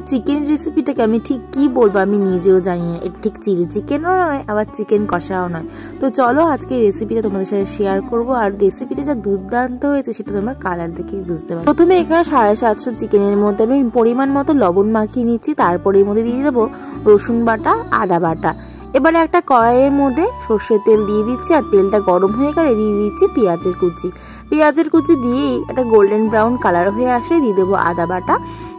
Chicken রেসিপিটাকে আমি ঠিক কি বলবো আমি নিজেও জানি না। এটা ঠিক চিলি চিকেনও নয় আবার চিকেন কষাও নয়। তো চলো আজকে রেসিপিটা তোমাদের সাথে শেয়ার করবো। আর রেসিপিটা যা দুর্দান্ত হয়েছে সেটা তোমরা কালার দেখেই বুঝতে পারো। প্রথমে এখানে 750 চিকেনের মধ্যে আমি পরিমাণ মতো লবণ মাখিয়ে নিচ্ছি। তারপরে এর মধ্যে দিয়ে দেবো রসুন বাটা, আদা বাটা। এবারে একটা কড়াইয়ের মধ্যে সর্ষের তেল দিয়ে দিচ্ছি, আর তেলটা গরম হয়ে গেলে দিয়ে দিচ্ছি পেঁয়াজের কুচি। পেঁয়াজের কুচি দিয়ে একটা গোল্ডেন ব্রাউন কালার হয়ে আসলে দিয়ে দেবো আদা বাটা,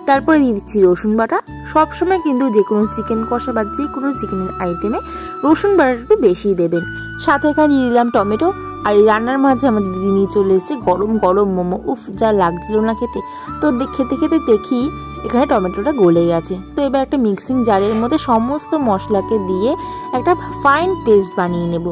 তারপরে দিয়ে দিচ্ছি রসুন বাটা। সবসময় কিন্তু যে কোনো চিকেন কষা বা যে কোনো চিকেনের আইটেমে রসুন বাটাটা একটু বেশি দেবেন। সাথে এখানে দিয়ে দিলাম টমেটো। আর এই রান্নার মাঝে আমাদের দিদি নিয়ে চলে এসেছে গরম গরম মোমো। উফ, যা লাগছিল না খেতে। তো খেতে খেতে দেখি এখানে টমেটোটা গলে গেছে। তো এবার একটা মিক্সিং জারের মধ্যে সমস্ত মশলাকে দিয়ে একটা ফাইন পেস্ট বানিয়ে নেব।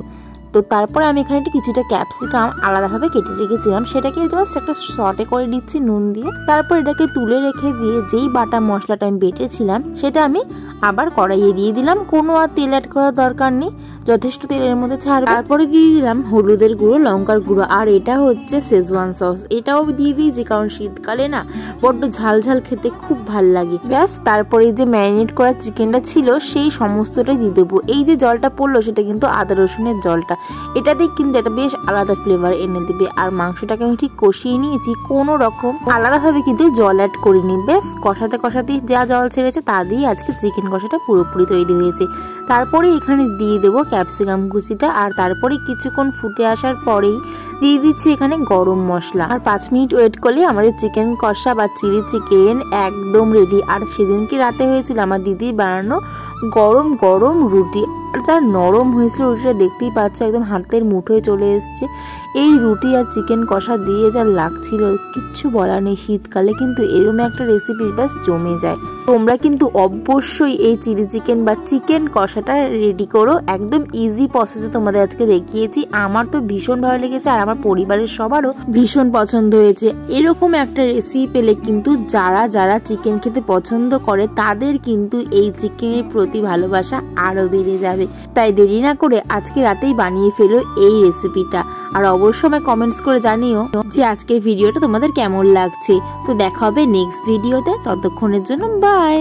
তো তারপরে আমি এখানে কিছুটা ক্যাপসিকাম আলাদাভাবে কেটে রেখেছিলাম, সেটাকে জাস্ট একটা সটে করে দিচ্ছি নুন দিয়ে। তারপর এটাকে তুলে রেখে দিয়ে যেই বাটা মশলাটা আমি বেটেছিলাম সেটা আমি আবার কড়াইয়ে দিয়ে দিলাম। কোনো আর তেল অ্যাড করার দরকার নেই, যথেষ্ট তেলের মধ্যে ছাড়বে। তারপরে দিয়ে দিলাম হলুদের গুঁড়ো, লঙ্কার গুঁড়ো, আর এটা হচ্ছে শেজওয়ান সস। এটাও দিয়ে দিয়েছি কারণ শীতকালে না বড্ড ঝাল ঝাল খেতে খুব ভাল লাগে। ব্যাস, তারপরে যে ম্যারিনেট করা চিকেনটা ছিল সেই সমস্তটাই দিয়ে দেবো। এই যে জলটা পড়লো সেটা কিন্তু আদা রসুনের জলটা, এটাতে কিন্তু একটা বেশ আলাদা ফ্লেভার এনে দেবে। আর মাংসটাকে আমি ঠিক কষিয়ে নিয়েছি, কোনো রকম আলাদাভাবে কিন্তু জল অ্যাড করিনি। বেশ কষাতে কষাতেই যা জল ছেড়েছে তা দিয়ে আজকে চিকেন কষাটা পুরোপুরি তৈরি হয়েছে। তারপরে এখানে দিয়ে দেবো ক্যাপসিকাম কুচিটা, আর তারপরে কিছুক্ষণ ফুটে আসার পরেই দিয়ে দিচ্ছি এখানে গরম মশলা। আর 5 মিনিট ওয়েট করলে আমাদের চিকেন কষা বা চিলি চিকেন একদম রেডি। আর সেদিনকে রাতে হয়েছিল আমার দিদি বানানো গরম গরম রুটি, আর যা নরম হয়েছিল রুটিটা দেখতেই পাচ্ছ, একদম হাতের মুঠোয় চলে এসছে। এই রুটি আর চিকেন কষা দিয়ে যা লাগছিল কিচ্ছু বলার নেই। শীতকালে কিন্তু এরকম একটা রেসিপি ব্যাস জমে যায়। তোমরা কিন্তু অবশ্যই এই চিলি চিকেন বা চিকেন কষাটা রেডি করো, একদম ইজি প্রসেসে তোমাদের আজকে দেখিয়েছি। আমার তো ভীষণ ভালো লেগেছে আর আমার পরিবারের সবারও ভীষণ পছন্দ হয়েছে। এরকম একটা রেসিপি পেলে কিন্তু যারা যারা চিকেন খেতে পছন্দ করে তাদের কিন্তু এই চিকেনের প্রতি ভালোবাসা আরো বেড়ে যাবে। তাই দেরি না করে আজকে রাতেই বানিয়ে ফেলো এই রেসিপিটা। আর অবশ্যই আমায় কমেন্টস করে জানিও যে আজকের ভিডিওটা তোমাদের কেমন লাগছে। তো দেখা হবে নেক্সট ভিডিওতে, ততক্ষণের জন্য বাই।